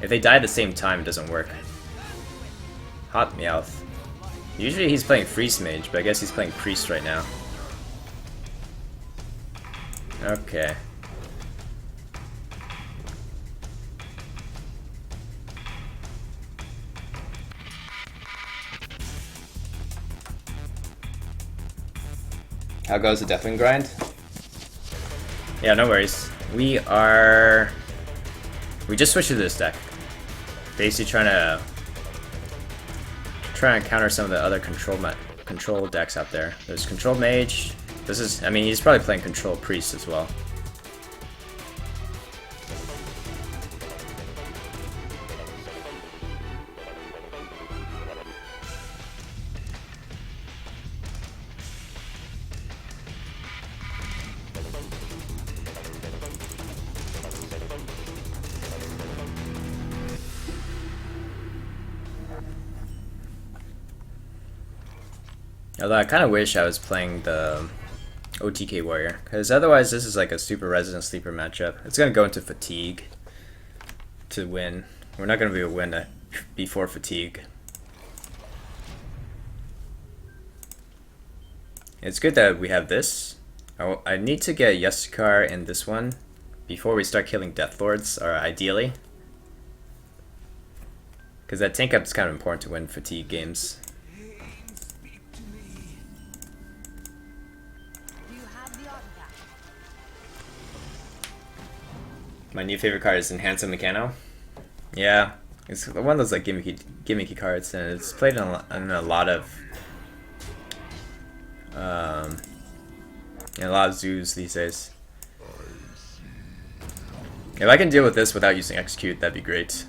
If they die at the same time, it doesn't work. Hot Meowth. Usually he's playing Freeze Mage, but I guess he's playing Priest right now. Okay. How goes the Deathwing grind? Yeah, no worries. We just switched to this deck. Basically trying to counter some of the other control decks out there. There's Control Mage. This is, I mean, he's probably playing Control Priest as well. Although I kind of wish I was playing the OTK Warrior, because otherwise this is like a super Resident Sleeper matchup. It's going to go into Fatigue to win. We're not going to be able to win before Fatigue. It's good that we have this. I need to get Yasucar in this one before we start killing Death Lords, or ideally. Because that tank up is kind of important to win Fatigue games. My new favorite card is Enhanced Mechano. Yeah, it's one of those like gimmicky cards, and it's played in a lot of zoos these days. If I can deal with this without using Execute, that'd be great.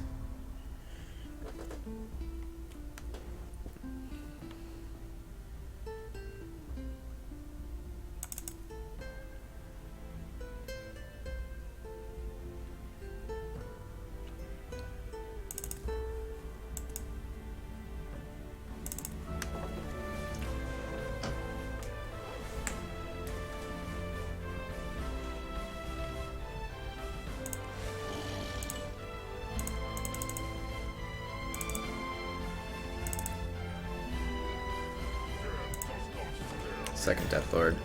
Second Death Lord.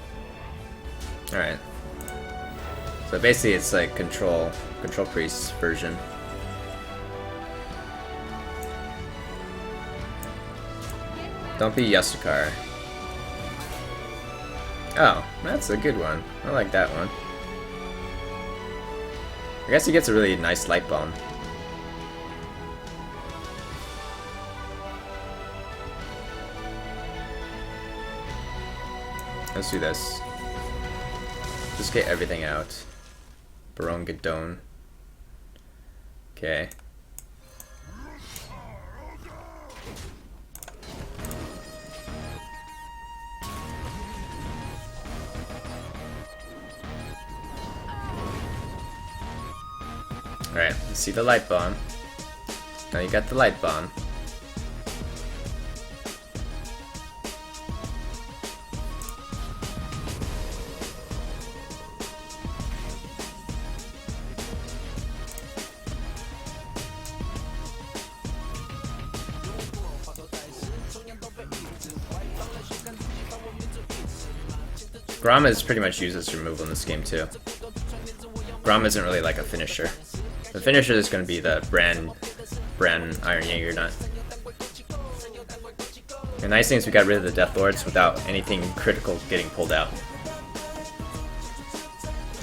Alright. So basically it's like Control Priest version. Don't be Yasucar. Oh, that's a good one. I like that one. I guess he gets a really nice Light Bomb. Let's do this. Just get everything out. Baron Gadon. Okay. Alright, let's see the Light Bomb. Now you got the Light Bomb. Grom is pretty much used as removal in this game too. Grom isn't really like a finisher. The finisher is going to be the Bran Iron Jaeger nut. The nice thing is we got rid of the Death Lords without anything critical getting pulled out.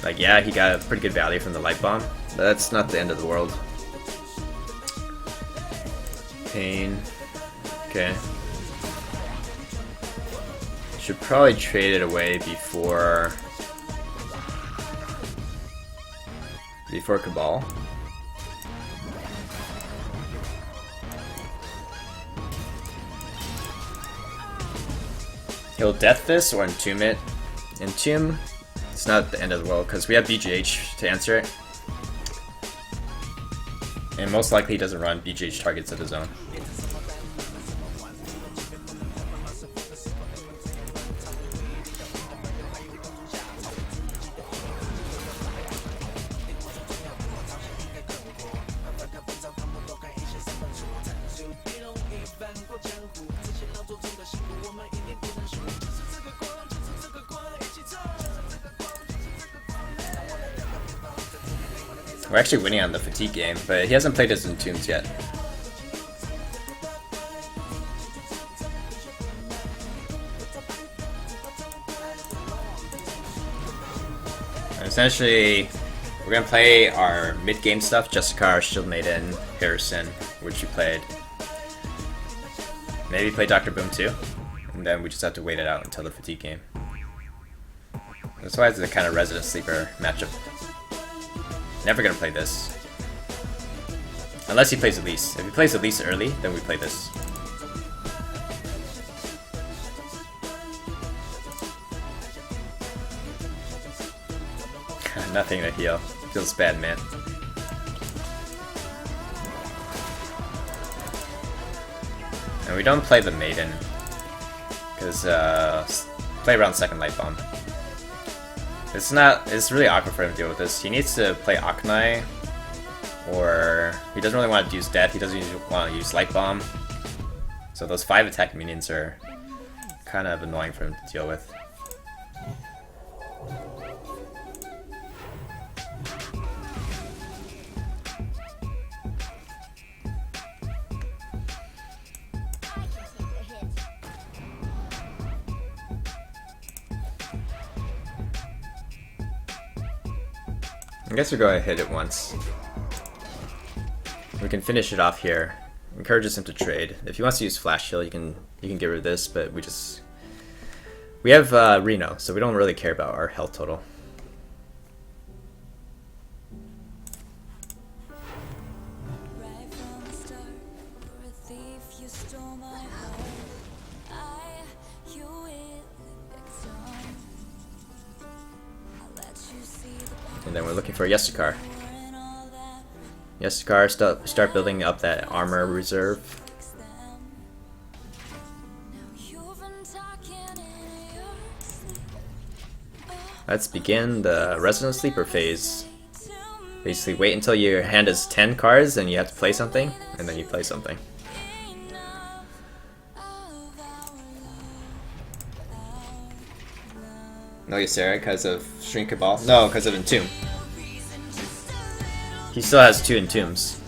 Like, yeah, he got a pretty good value from the Light Bomb, but that's not the end of the world. Pain. Okay. Should probably trade it away before Cabal. He'll Death this or Entomb it. Entomb, it's not the end of the world because we have BGH to answer it. And most likely he doesn't run BGH targets of his own. We're actually winning on the fatigue game, but he hasn't played his Entombs yet. And essentially, we're gonna play our mid-game stuff: Jessica, Shield Maiden, Harrison, which you played. Maybe play Dr. Boom too, and then we just have to wait it out until the fatigue game. That's why it's the kind of resident sleeper matchup. Never gonna play this. Unless he plays Elise. If he plays Elise early, then we play this. Nothing to heal. Feels bad, man. And we don't play the Maiden. Because, play around second Light Bomb. It's really awkward for him to deal with this. He needs to play Akanai, or he doesn't really want to use Death, he doesn't want to use Light Bomb. So those 5 attack minions are kind of annoying for him to deal with. I guess we'll go ahead and hit it once. We can finish it off here. Encourages him to trade. If he wants to use Flash Heal, you can get rid of this, but we have Reno, so we don't really care about our health total. And then we're looking for Yestikar. Yestikar, start building up that armor reserve. Let's begin the Resident Sleeper phase. Basically, wait until your hand is 10 cards and you have to play something, and then you play something. No Ysera because of Shrink Cabal? No, because of Entomb. He still has 2 Entombs.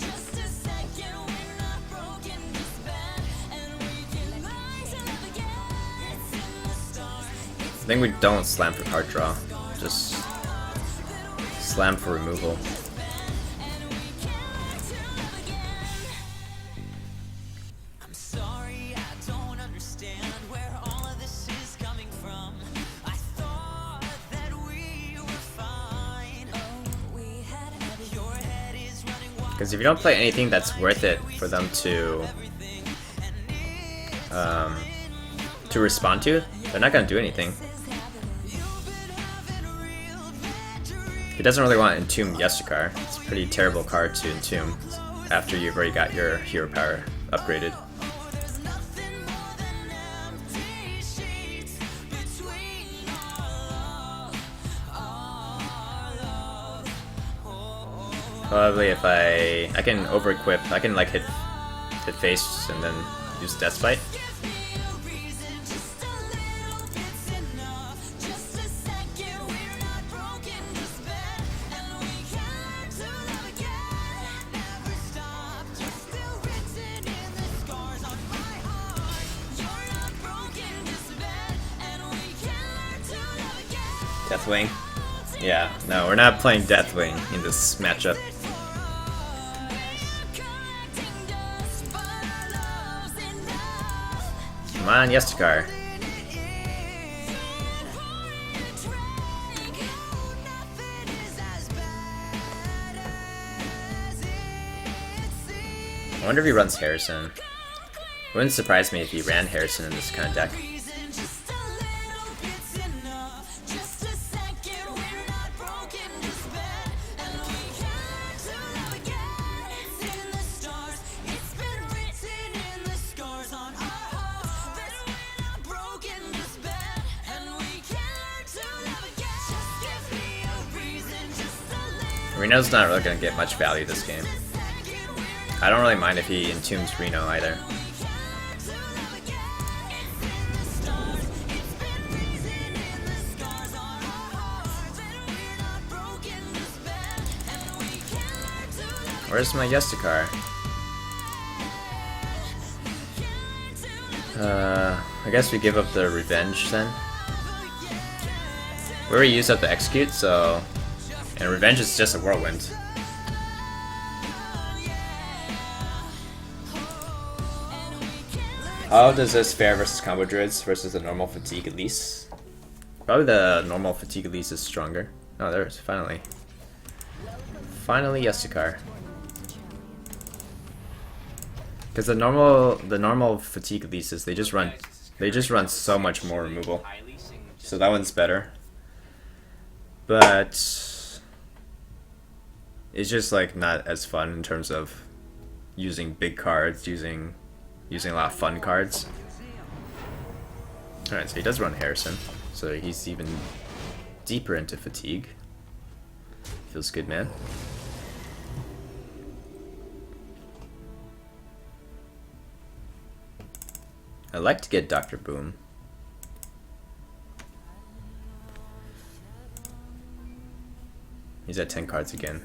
I think we don't slam for card draw, just slam for removal. Because if you don't play anything that's worth it for them to respond to, they're not gonna do anything. He doesn't really want to Entomb Yestikar. It's a pretty terrible card to Entomb after you've already got your hero power upgraded. Probably if I can over-equip, I can like hit face and then use Death Bite. Deathwing? Yeah, no, we're not playing Deathwing in this matchup. Come on, Yestikar. I wonder if he runs Harrison. It wouldn't surprise me if he ran Harrison in this kind of deck. Reno's not really going to get much value this game. I don't really mind if he entombs Reno either. Where's my Yestakar? I guess we give up the revenge then. We already used up the execute, so... And revenge is just a whirlwind. How does this fare versus combo druids versus the normal fatigue Elise? Probably the normal fatigue Elise is stronger. Oh, there's finally. Finally Yestakar. Because the normal fatigue Elises, they just run so much more removal. So that one's better. But it's just like not as fun in terms of using big cards, using a lot of fun cards. Alright, so he does run Harrison, so he's even deeper into fatigue. Feels good, man. I'd like to get Dr. Boom. He's at 10 cards again.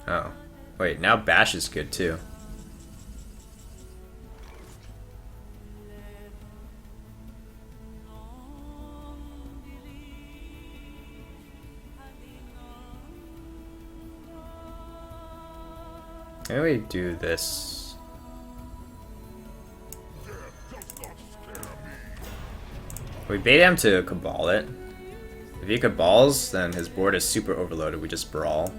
Oh. Wait, now Bash is good too. Maybe we do this. We bait him to Cabal it. If he Cabals, then his board is super overloaded. We just brawl.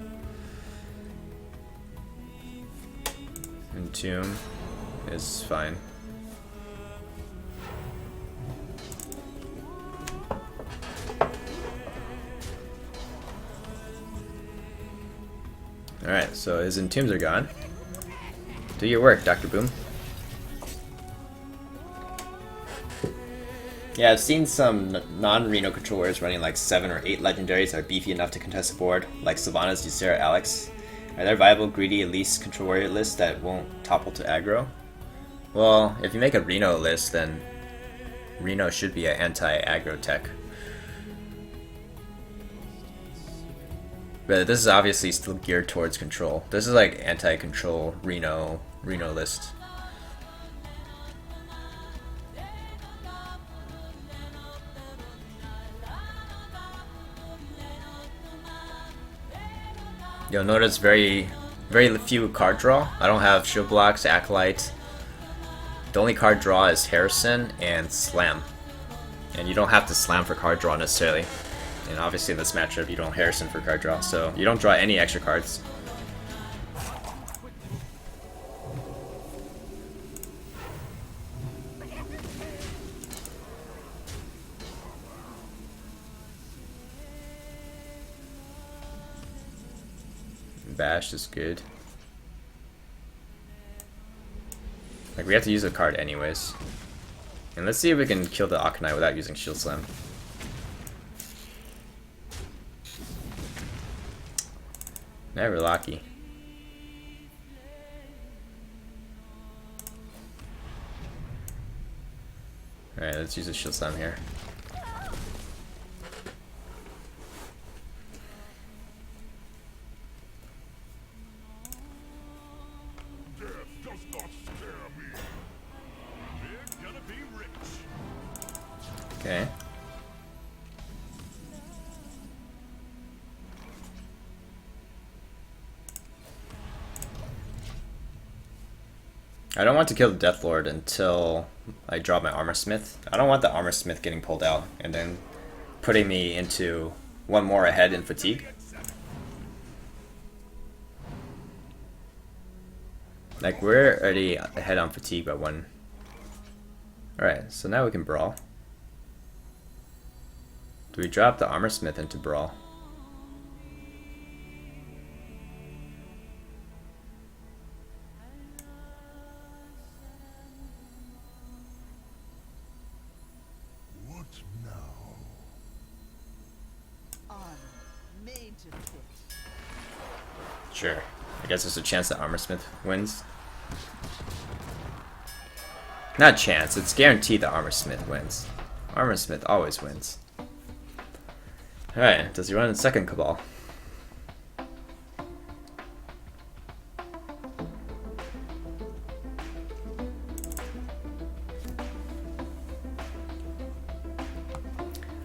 Entomb is fine. Alright, so his Entombs are gone. Do your work, Dr. Boom. Yeah, I've seen some non-Reno controllers running like 7 or 8 legendaries that are beefy enough to contest the board, like Sylvanas, Ysera, Alex. Are there viable, greedy, Elise control warrior lists that won't topple to aggro? Well, if you make a Reno list, then Reno should be an anti-aggro tech. But this is obviously still geared towards control. This is like anti-control Reno list. You'll notice very few card draw. I don't have Shield Blocks, Acolyte. The only card draw is Harrison and Slam. And you don't have to Slam for card draw necessarily. And obviously in this matchup you don't Harrison for card draw, so you don't draw any extra cards. Bash is good. Like, we have to use a card anyways. And let's see if we can kill the Akanai without using Shield Slam. Never lucky. Alright, let's use a Shield Slam here. Okay. I don't want to kill the Death Lord until I draw my Armor Smith. I don't want the Armor Smith getting pulled out and then putting me into one more ahead in fatigue. Like, we're already ahead on fatigue by one. Alright, so now we can brawl. Do we drop the Armor Smith into brawl? What now? Sure. I guess there's a chance that Armor Smith wins. Not chance, it's guaranteed that Armor Smith wins. Armor Smith always wins. Alright, does he run a second Cabal?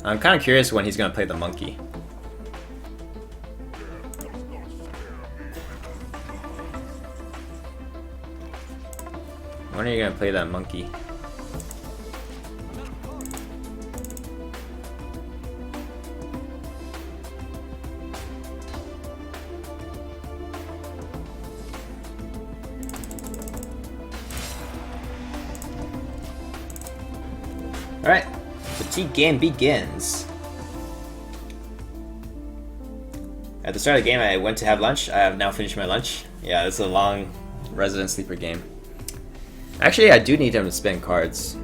I'm kind of curious when he's gonna play the monkey. When are you gonna play that monkey? Alright, fatigue game begins. At the start of the game, I went to have lunch. I have now finished my lunch. Yeah, this is a long resident sleeper game. Actually, I do need him to spend cards.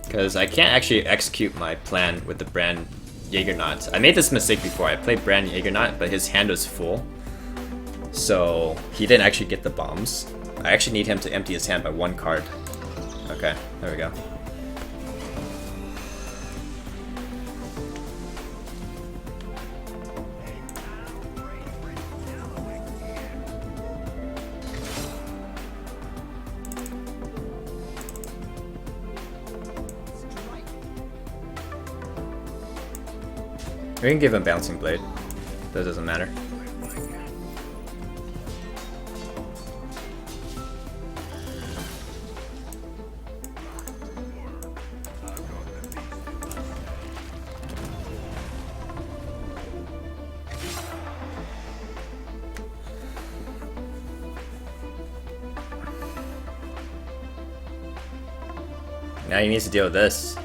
Because I can't actually execute my plan with the Brand Jaegernaut. I made this mistake before. I played Brand Jaegernaut, but his hand was full. So he didn't actually get the bombs. I actually need him to empty his hand by one card. Okay, there we go. We can give him Bouncing Blade. That doesn't matter. Now he needs to deal with this.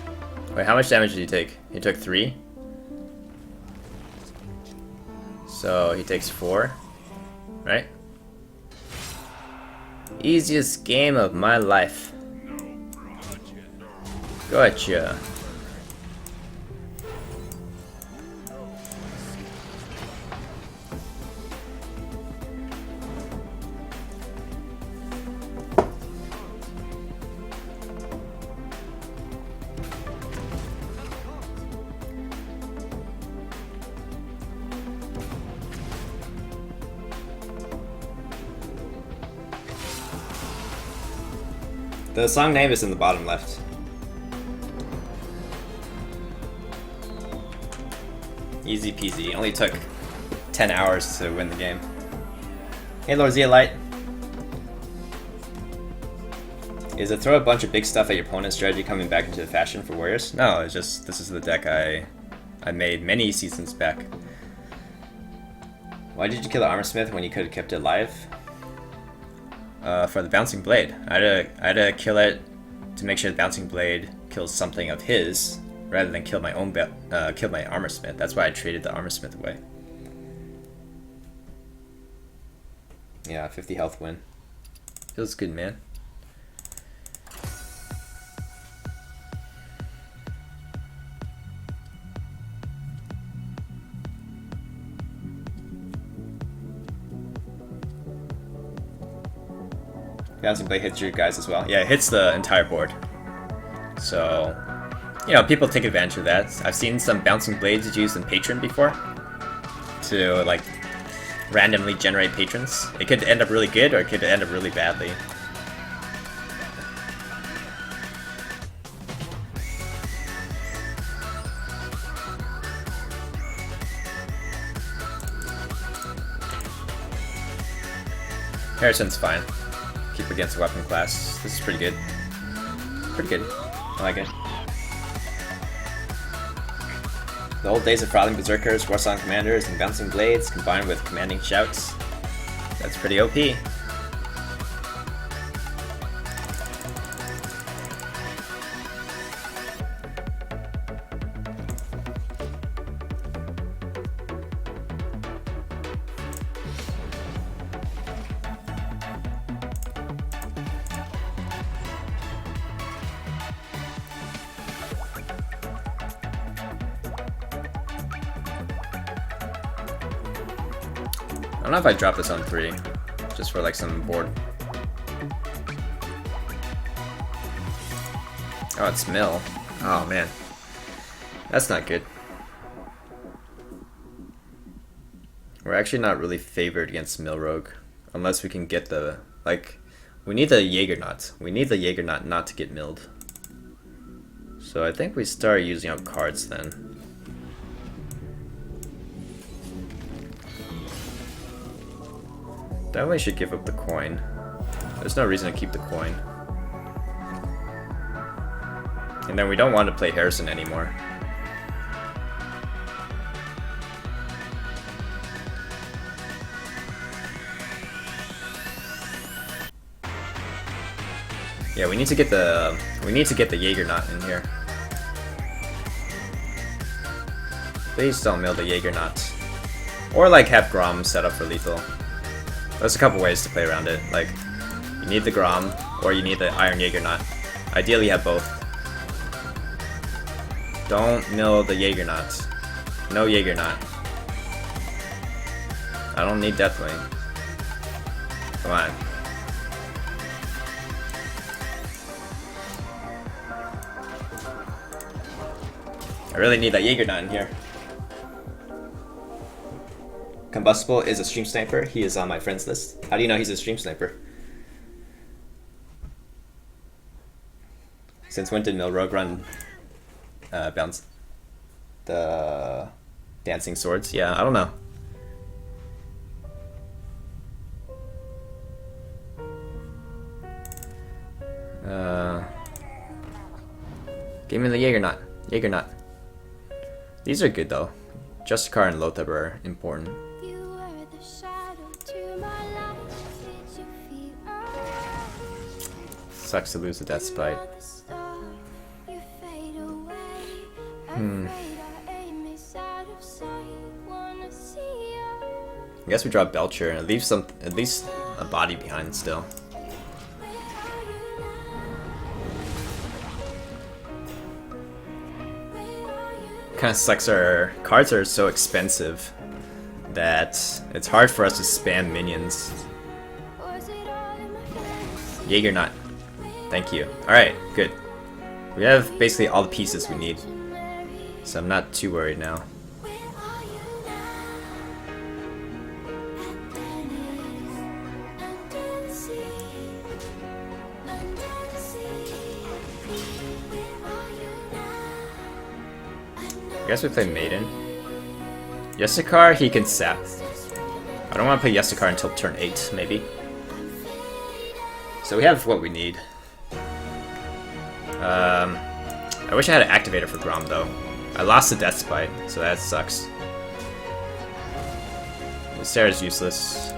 Wait, how much damage did he take? He took 3? So he takes 4, right? Easiest game of my life. Gotcha. The song name is in the bottom left. Easy peasy. Only took 10 hours to win the game. Hey Lord Zeolite. Is it throw a bunch of big stuff at your opponent's strategy coming back into the fashion for warriors? No, it's just this is the deck I made many seasons back. Why did you kill the armor smith when you could have kept it alive? For the Bouncing Blade. I had to kill it to make sure the Bouncing Blade kills something of his, rather than kill my own kill my armor smith. That's why I traded the armor smith away. Yeah, 50 health win. Feels good, man. Bouncing Blade hits your guys as well. Yeah, it hits the entire board. So, you know, people take advantage of that. I've seen some Bouncing Blades used in Patron before to, like, randomly generate patrons. It could end up really good, or it could end up really badly. Harrison's fine. Keep against the weapon class. This is pretty good. Pretty good. I like it. The old days of Frothing Berserkers, Warsong Commanders, and Bouncing Blades combined with Commanding Shouts. That's pretty OP. I don't know if I drop this on 3, just for like some board. Oh, it's Mill. Oh man, that's not good. We're actually not really favored against Mill Rogue, unless we can get the, like, We need the Jägernaut. We need the Jägernaut not to get milled. So I think we start using up cards then. That way we should give up the coin. There's no reason to keep the coin. And then we don't want to play Harrison anymore. Yeah, we need to get the Jägernaut in here. Please don't mill the Jägernaut. Or like have Grom set up for lethal. There's a couple ways to play around it. Like, you need the Grom, or you need the Iron Jägernaut. Ideally, you have both. Don't mill the Jägernaut. No Jägernaut. I don't need Deathwing. Come on. I really need that Jägernaut in here. Combustible is a stream sniper. He is on my friends list. How do you know he's a stream sniper? Since when did Mill Rogue run bounce the dancing swords? Yeah, I don't know. Give me the Jägernaut. Jägernaut. These are good though. Justicar and Lothar are important. Sucks to lose the Death Spite. I guess we drop Belcher and leave at least a body behind still. Kind of sucks our cards are so expensive that it's hard for us to spam minions. Jägernaut. Thank you. Alright, good. We have basically all the pieces we need. So I'm not too worried now. I guess we play Maiden. Justicar, he can sap. I don't want to play Justicar until turn 8, maybe. So we have what we need. I wish I had an activator for Grom though. I lost the Death Spite, so that sucks. Sarah's useless.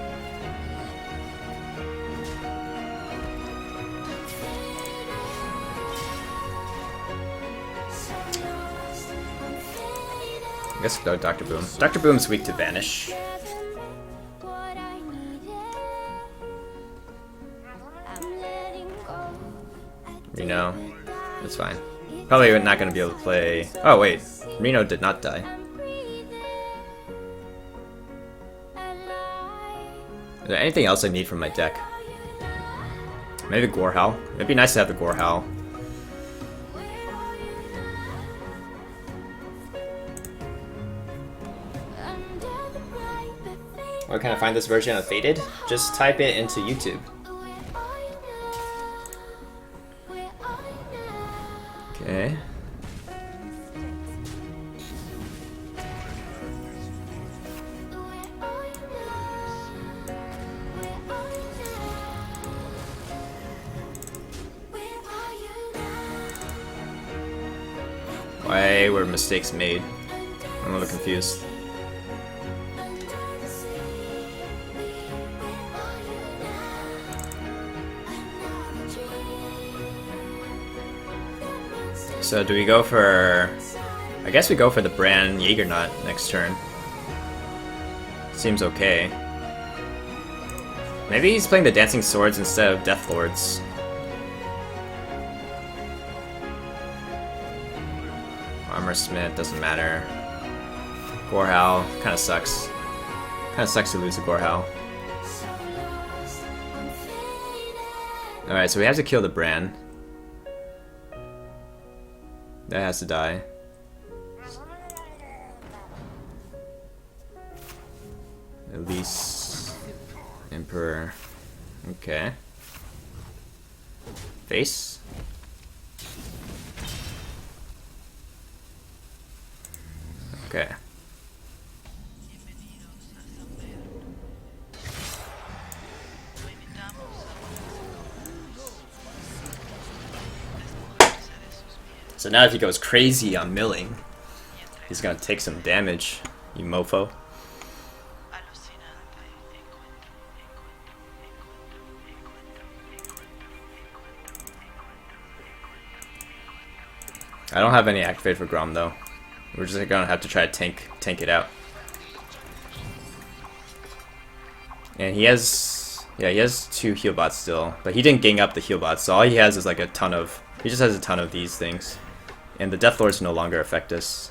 I guess go Dr. Boom. Dr. Boom's weak to Vanish. Reno. That's fine. Probably not going to be able to play... Oh, wait. Reno did not die. Is there anything else I need from my deck? Maybe Gorehowl. It'd be nice to have the Gorehowl. Where can I find this version of Faded? Just type it into YouTube. Okay. Why were mistakes made? I'm a little confused. So do we go for... I guess we go for the Bran Jägernaut next turn. Seems okay. Maybe he's playing the Dancing Swords instead of Death Lords. Armor Smith, doesn't matter. Gorehowl, kinda sucks. Kinda sucks to lose the Gorehowl. Alright, so we have to kill the Bran. That has to die. At least Emperor. Okay. Face. Okay. So now if he goes crazy on milling, he's gonna take some damage, you mofo. I don't have any activate for Grom though. We're just gonna have to try to tank it out. And he has, yeah, he has 2 heal bots still, but he didn't gang up the heal bots, so all he has is like a ton of, he just has a ton of these things. And the Death Lords no longer affect us.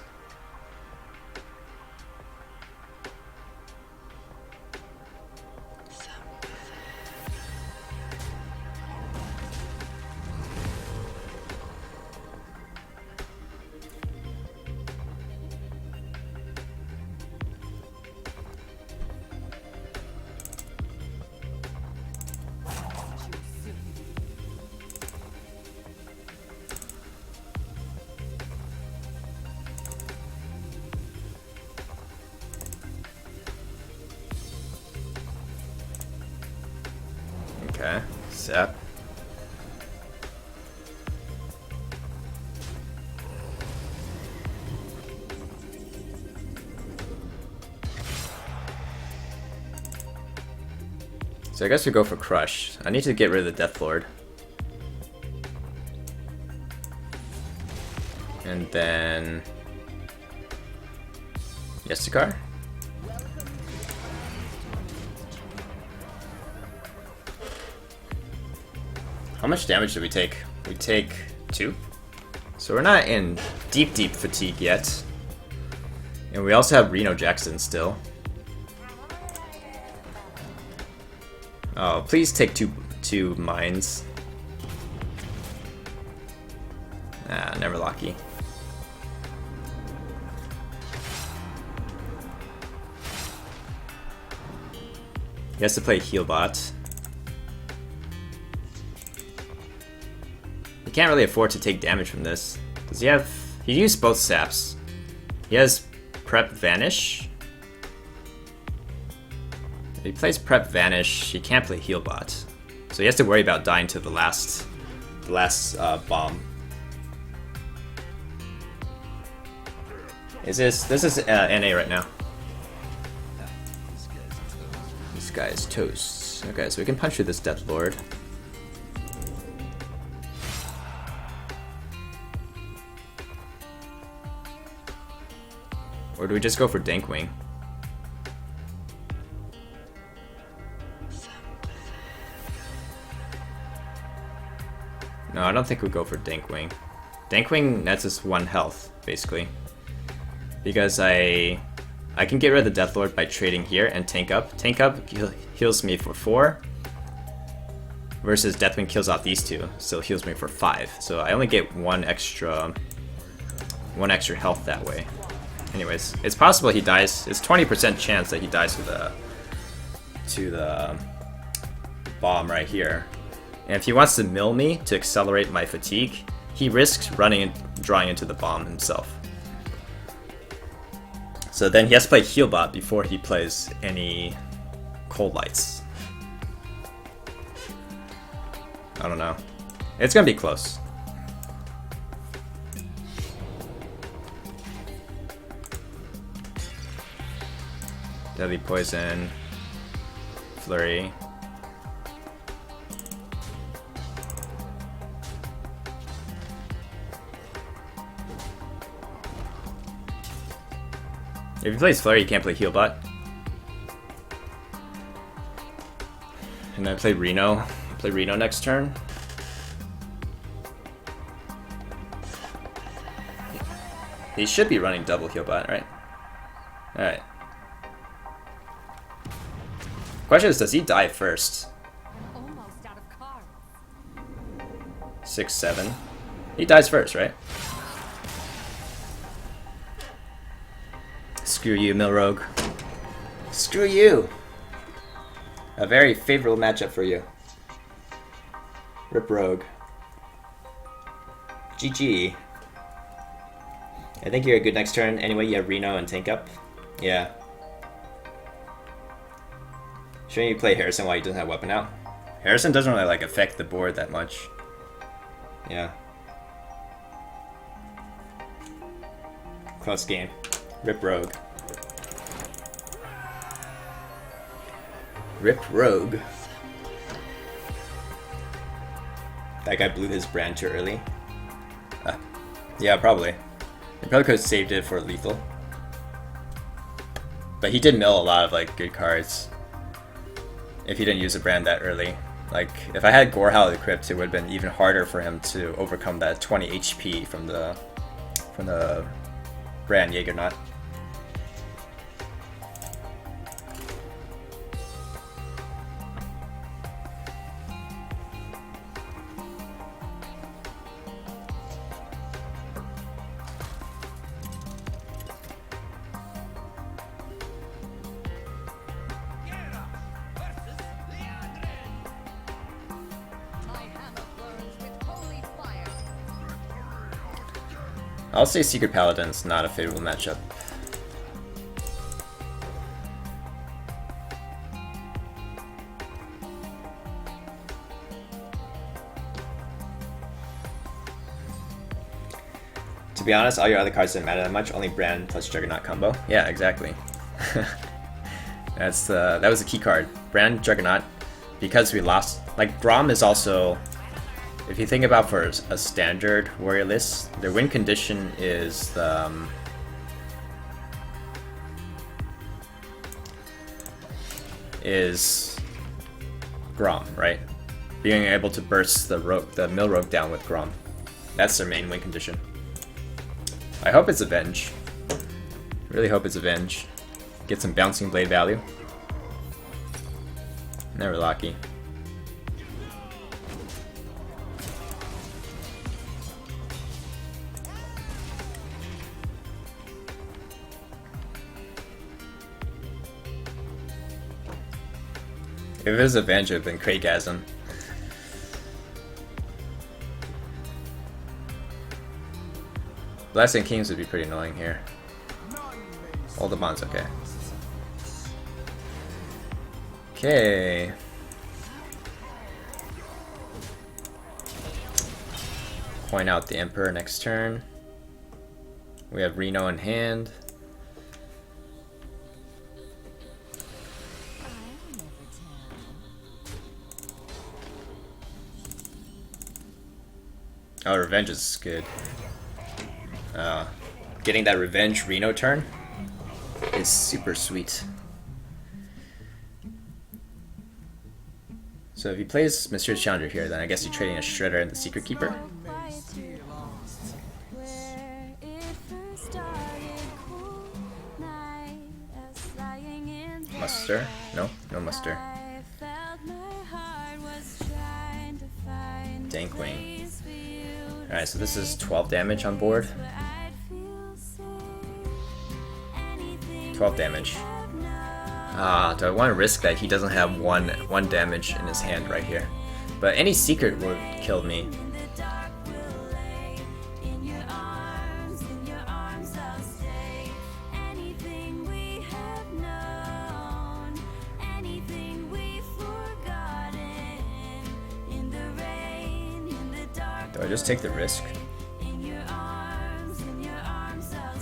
Okay, Sap. So I guess we go for Crush. I need to get rid of the Death Lord. And then Yestacar? How much damage did we take? We take 2. So we're not in deep fatigue yet. And we also have Reno Jackson still. Oh, please take two mines. Ah, never lucky. He has to play heal bot. He can't really afford to take damage from this. Does he have... He used both saps. He has Prep Vanish. If he plays Prep Vanish, he can't play heal bot. So he has to worry about dying to the last bomb. This is NA right now. This guy is toast. Okay, so we can punch through this Death Lord. Or do we just go for Dankwing? No, I don't think we go for Dankwing. Dankwing nets us 1 health, basically. Because I can get rid of the Death Lord by trading here and tank up. Tank up heals me for 4. Versus Deathwing kills off these 2, so it heals me for 5. So I only get 1 extra health that way. Anyways, it's possible he dies. It's 20% chance that he dies to the bomb right here. And if he wants to mill me to accelerate my fatigue, he risks running and drawing into the bomb himself. So then he has to play heal bot before he plays any cold lights. I don't know. It's gonna be close. Deadly Poison, Flurry. If he plays Flurry, he can't play Heal Bot. And I play Reno. Play Reno next turn. He should be running double Heal Bot, right? Alright. Question is, does he die first? 6, 7. He dies first, right? Screw you, Milrogue. Screw you! A very favorable matchup for you. Rip Rogue. GG. I think you're a good next turn. Anyway, you have Reno and tank up. Yeah. Shouldn't you play Harrison while he doesn't have weapon out? Harrison doesn't really like affect the board that much. Yeah. Close game. Rip Rogue. Rip Rogue. That guy blew his brand too early. Yeah, probably. He probably could have saved it for lethal. But he did mill a lot of like good cards. If he didn't use a brand that early. Like, if I had Gorehowl equipped, it would have been even harder for him to overcome that 20 HP from the brand Jaegernaut. I'll say Secret Paladin's not a favorable matchup. To be honest, all your other cards didn't matter that much, only Brand plus Juggernaut combo. Yeah, exactly. That was a key card. Brand, Juggernaut, because we lost... Like, Grom is also... If you think about for a standard warrior list, their win condition is the Grom, right? Being able to burst the mill rogue down with Grom. That's their main win condition. I hope it's Avenge. Really hope it's Avenge. Get some bouncing blade value. Never lucky. If it was Avenge, it would have been Craigasm. Blessing Kings would be pretty annoying here. All the bonds, okay. Okay. Point out the Emperor next turn. We have Reno in hand. Oh, Revenge is good. Getting that Revenge Reno turn is super sweet. So if he plays Monsieur Challenger here, then I guess you're trading a Shredder and the Secret Keeper. Muster? No, no muster. Dankwing. Alright, so this is 12 damage on board. 12 damage. Do I want to risk that he doesn't have one damage in his hand right here? But any secret would kill me. Do I just take the risk?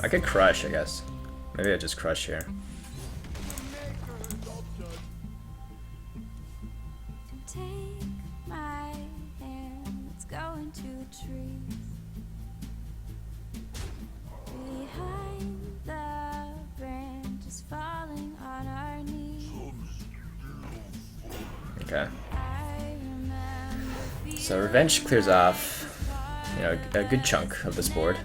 I could crush, I guess. Maybe I just crush here. Take my hand, let's go into trees. Behind the branches falling on our knees. Okay. So Revenge clears off, you know, a good chunk of this board.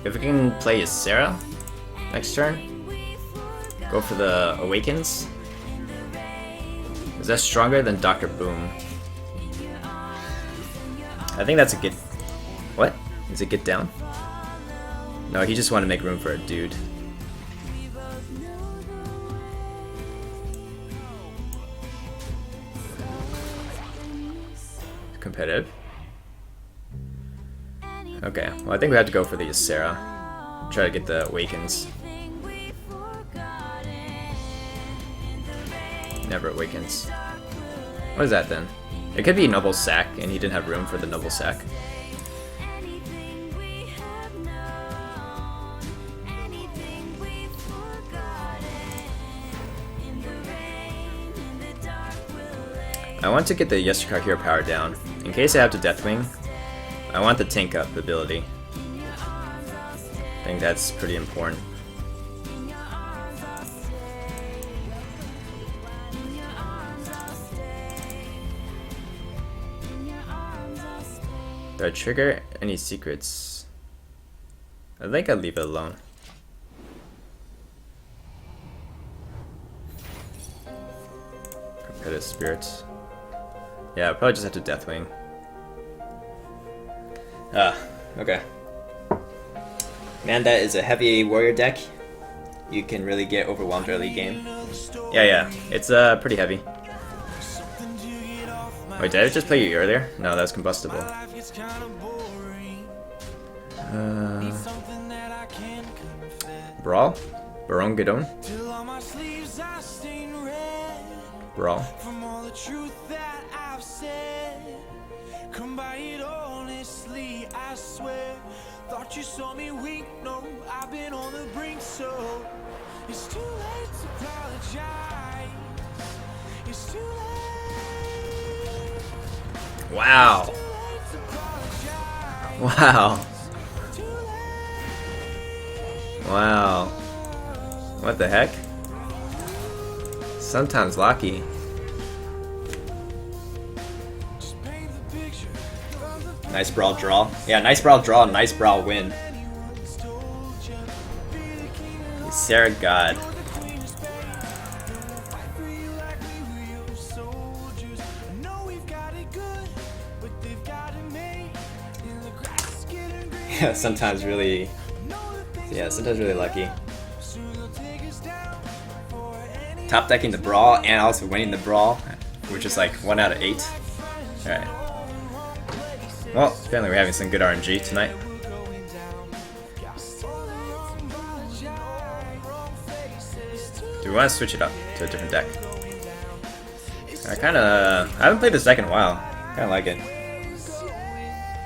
If we can play as Sarah next turn, go for the Awakens. Is that stronger than Dr. Boom? I think that's a get. What? Is it get down? No, he just wanted to make room for a dude. Competitive. Okay, well I think we have to go for the Ysera. Try to get the Awakens. Never Awakens. What is that then? It could be Noble Sack, and he didn't have room for the Noble Sack. I want to get the Yesterdar Hero power down. In case I have to Deathwing, I want the tank up ability. I think that's pretty important. Do I trigger any secrets? I think I'll leave it alone. Competitive spirits. Yeah, I'll probably just have to Deathwing. Ah, okay. Man, that is a heavy warrior deck. You can really get overwhelmed early game. Yeah, it's pretty heavy. Wait, did I just play you earlier? No, that was combustible. Brawl? Barongedon? Brawl. Come by it honestly, I swear. Thought you saw me weak, no, I've been on the brink, so it's too late to apologize. It's too late. Wow. Wow. Wow. What the heck? Sometimes lucky. Nice brawl draw. Yeah, nice brawl draw, nice brawl win. Sarah God. Yeah, sometimes really lucky. Top decking the brawl and also winning the brawl, which is like 1 out of 8. Alright. Well, apparently we're having some good RNG tonight. Do we want to switch it up to a different deck? I haven't played this deck in a while. Kinda like it.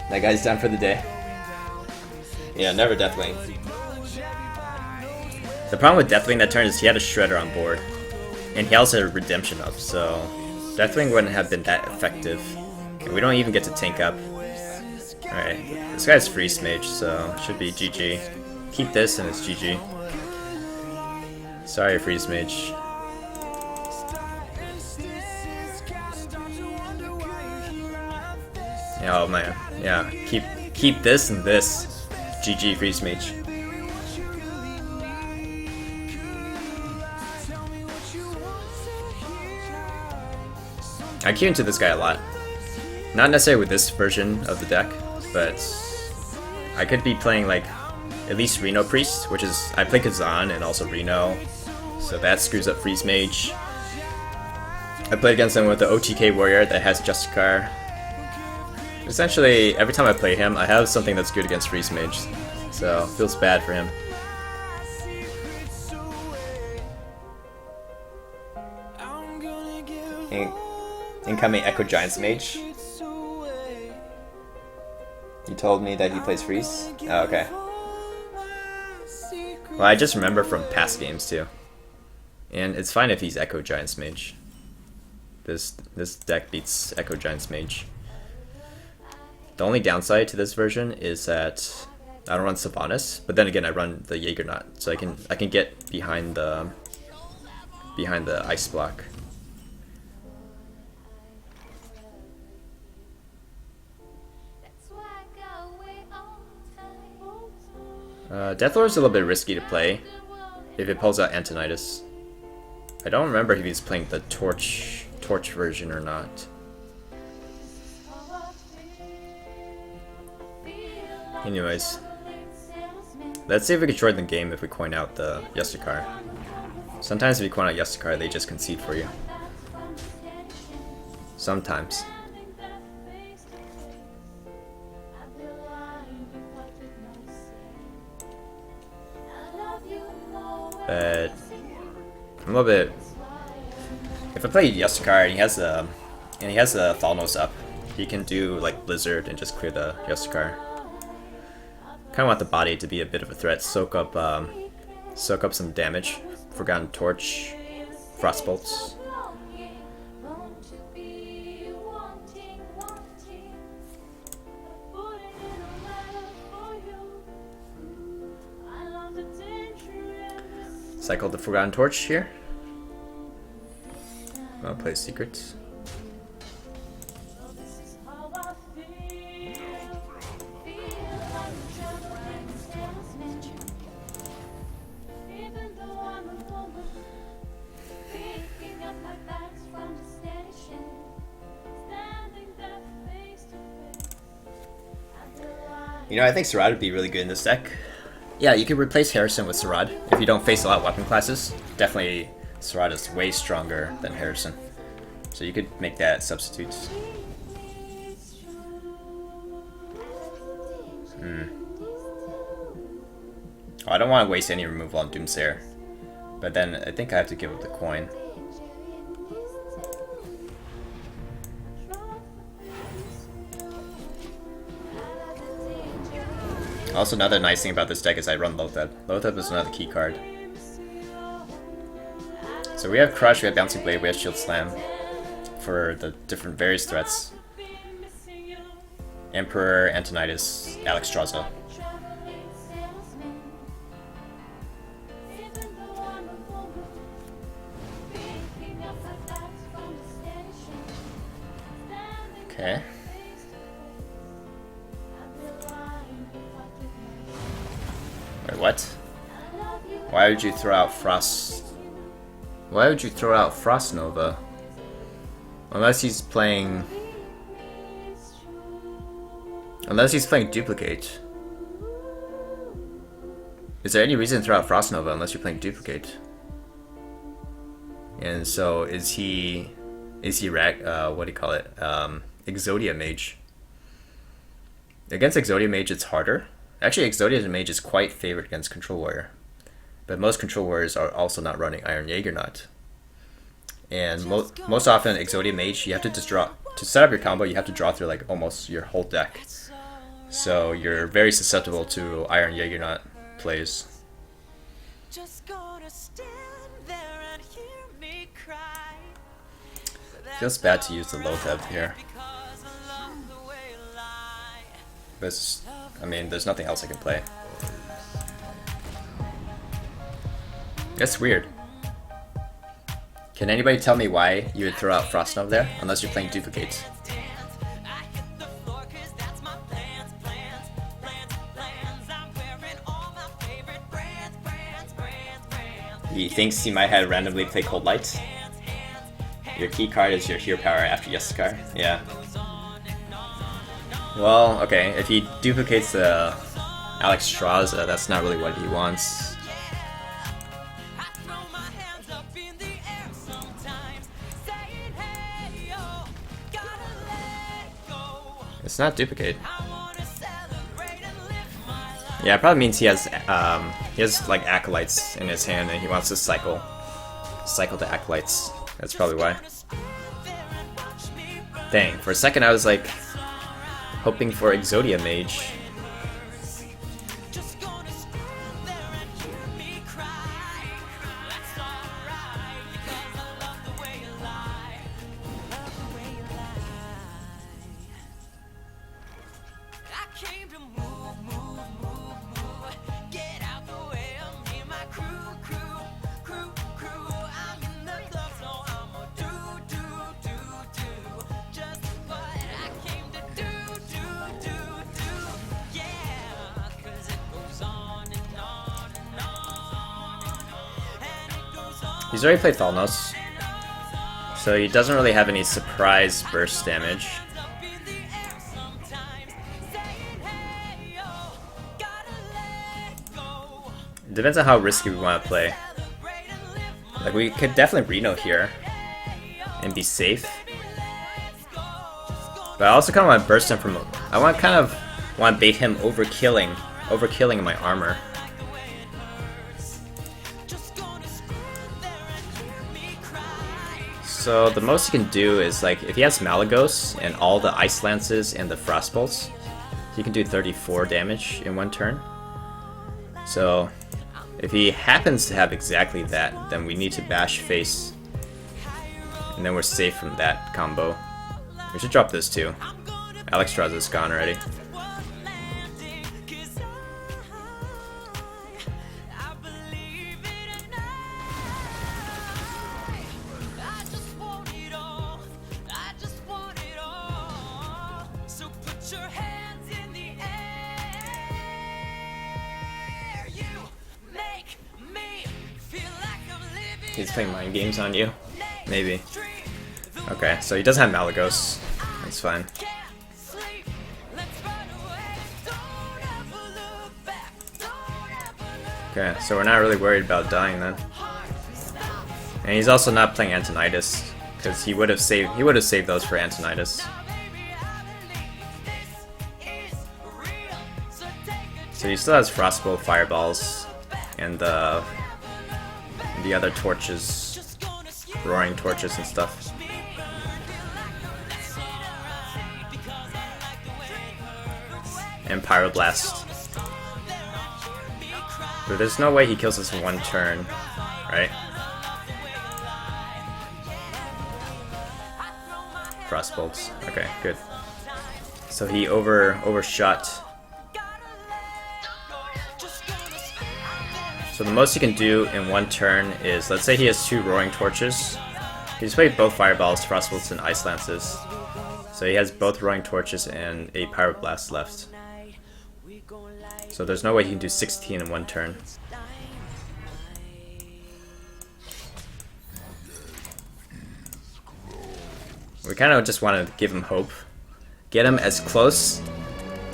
That guy's done for the day. Yeah, never Deathwing. The problem with Deathwing that turn is he had a Shredder on board. And he also had a Redemption up, so Deathwing wouldn't have been that effective. And we don't even get to tank up. Alright, this guy's Freeze Mage, so it should be GG. Keep this and it's GG. Sorry, Freeze Mage. Yeah, oh man, yeah. Keep this and this. GG, Freeze Mage. I queue into this guy a lot. Not necessarily with this version of the deck, but I could be playing like at least Reno Priest, which is I play Kazan and also Reno, so that screws up Freeze Mage. I played against him with the OTK Warrior that has Justicar. Essentially, every time I play him, I have something that's good against Freeze Mage, so it feels bad for him. Incoming Echo Giants Mage. You told me that he plays Freeze? Oh, okay. Well, I just remember from past games too. And it's fine if he's Echo Giants Mage. This deck beats Echo Giants Mage. The only downside to this version is that I don't run Sylvanas, but then again I run the Jaegernaut, so I can get behind the ice block. Deathlord is a little bit risky to play if it pulls out Antonidas. I don't remember if he's playing the torch version or not. Anyways, let's see if we can shorten the game if we coin out the Yasukar. Sometimes if you coin out Yasukar, they just concede for you. Sometimes. But I'm a little bit. If I play Yasukar and he has the Thalnos up, he can do like Blizzard and just clear the Yasukar. Kind of want the body to be a bit of a threat. Soak up some damage. Forgotten Torch, Frostbolts. Cycle the Forgotten Torch here. I'll play Secrets. You know, I think Sarad would be really good in this deck. Yeah, you could replace Harrison with Sarad if you don't face a lot of weapon classes. Definitely, Sarad is way stronger than Harrison. So you could make that substitute. Oh, I don't want to waste any removal on Doomsayer. But then I think I have to give up the coin. Also, another nice thing about this deck is I run Lotheb. Lotheb is another key card. So we have Crush, we have Bouncing Blade, we have Shield Slam for the different various threats. Emperor, Antonidas, Alexstrasza. Okay. Wait, what? Why would you throw out Frost? Why would you throw out Frost Nova? Unless he's playing Duplicate. Is there any reason to throw out Frost Nova unless you're playing Duplicate? And so is he what do you call it? Exodia Mage. Against Exodia Mage it's harder. Actually, Exodia Mage is quite favored against Control Warrior. But most Control Warriors are also not running Iron Jaegernaut. And most often, Exodia Mage, you have to just draw. To set up your combo, you have to draw through like almost your whole deck. So you're very susceptible to Iron Jaegernaut plays. Feels bad to use the Lotheb here. But I mean, there's nothing else I can play. That's weird. Can anybody tell me why you would throw out Frost Nova there? Unless you're playing Duplicates. He thinks he might have randomly play Cold Light. Your key card is your hero power after Yasukar. Yeah. Well, okay, if he duplicates the Alexstrasza, that's not really what he wants. It's not duplicate. Yeah, it probably means he has like acolytes in his hand and he wants to cycle the acolytes. That's probably why. Dang, for a second I was like hoping for Exodia Mage. He's already played Thalnos, so he doesn't really have any surprise burst damage. It depends on how risky we want to play. Like, we could definitely Reno here and be safe. But I also kind of want to burst him from... I want to bait him overkilling my armor. So the most he can do is, like, if he has Malagos and all the Ice Lances and the Frost Bolts, he can do 34 damage in one turn. So if he happens to have exactly that, then we need to bash face, and then we're safe from that combo. We should drop this too. Alexstrasza is gone already. He's playing mind games on you? Maybe. Okay, so he doesn't have Malagos. That's fine. Okay, so we're not really worried about dying then. And he's also not playing Antonidas, because he would have saved those for Antonidas. So he still has Frostbolt, Fireballs, and the other torches, roaring torches and stuff. And Pyroblast. But there's no way he kills us in one turn, right? Frostbolts. Okay, good. So he overshot. So the most he can do in one turn is, let's say he has 2 Roaring Torches. He's played both Fireballs, Frostbolts, and Ice Lances. So he has both Roaring Torches and a Pyroblast left. So there's no way he can do 16 in one turn. We kind of just want to give him hope. Get him as close.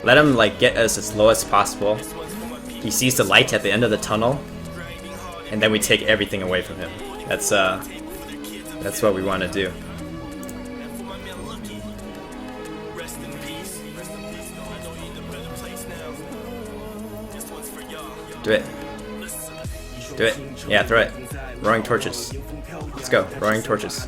Let him like get us as low as possible. He sees the light at the end of the tunnel, and then we take everything away from him. That's what we want to do. Do it. Do it. Yeah, throw it. Roaring Torches. Let's go. Roaring Torches.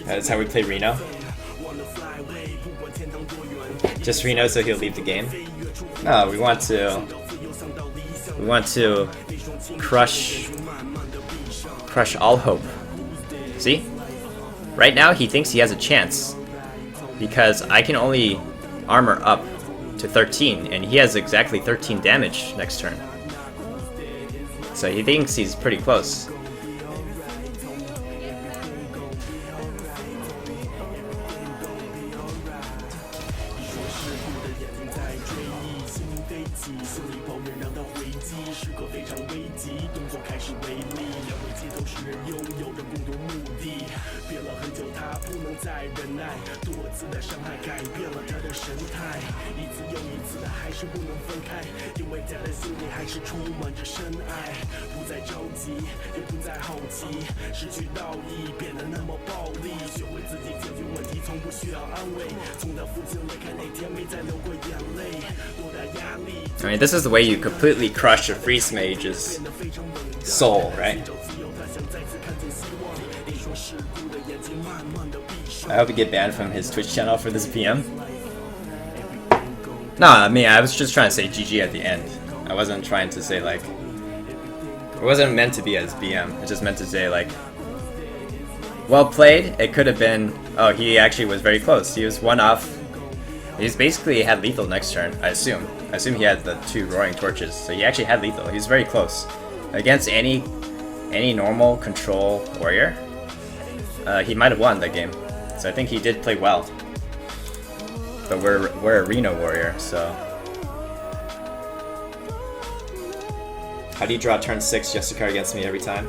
That's how we play Reno. Just Reno so he'll leave the game. No, we want to crush all hope. See? Right now he thinks he has a chance because I can only armor up to 13 and he has exactly 13 damage next turn. So he thinks he's pretty close. I mean, this is the way you completely crush a Freeze Mage's soul, right? I hope you get banned from his Twitch channel for this PM. Nah, I mean, I was just trying to say GG at the end. I wasn't trying to say, like... It wasn't meant to be as BM. It just meant to say, like... Well played. It could have been... Oh, he actually was very close. He was one off. He's basically had lethal next turn, I assume. I assume he had the 2 Roaring Torches. So he actually had lethal. He's very close. Against any normal control warrior, he might have won that game. So I think he did play well. But we're a Reno warrior, so. How do you draw turn 6 Yasucar against me every time?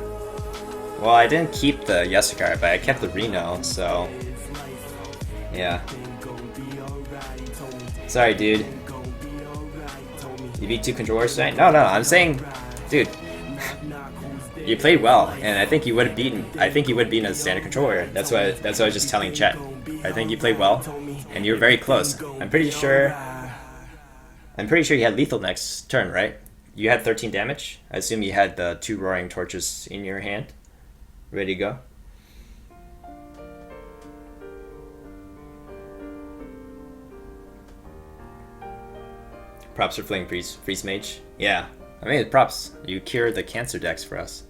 Well, I didn't keep the Yasucar, but I kept the Reno, so. Yeah. Sorry, dude. You beat 2 controllers tonight? No, I'm saying, dude, you played well, and I think you would have beaten. I think you would have beaten a standard controller. That's what I was just telling Chet. I think you played well, and you were very close. I'm pretty sure you had lethal next turn, right? You had 13 damage. I assume you had the 2 roaring torches in your hand, ready to go. Props for playing Freeze Mage. Yeah, I mean, props. You cured the cancer decks for us.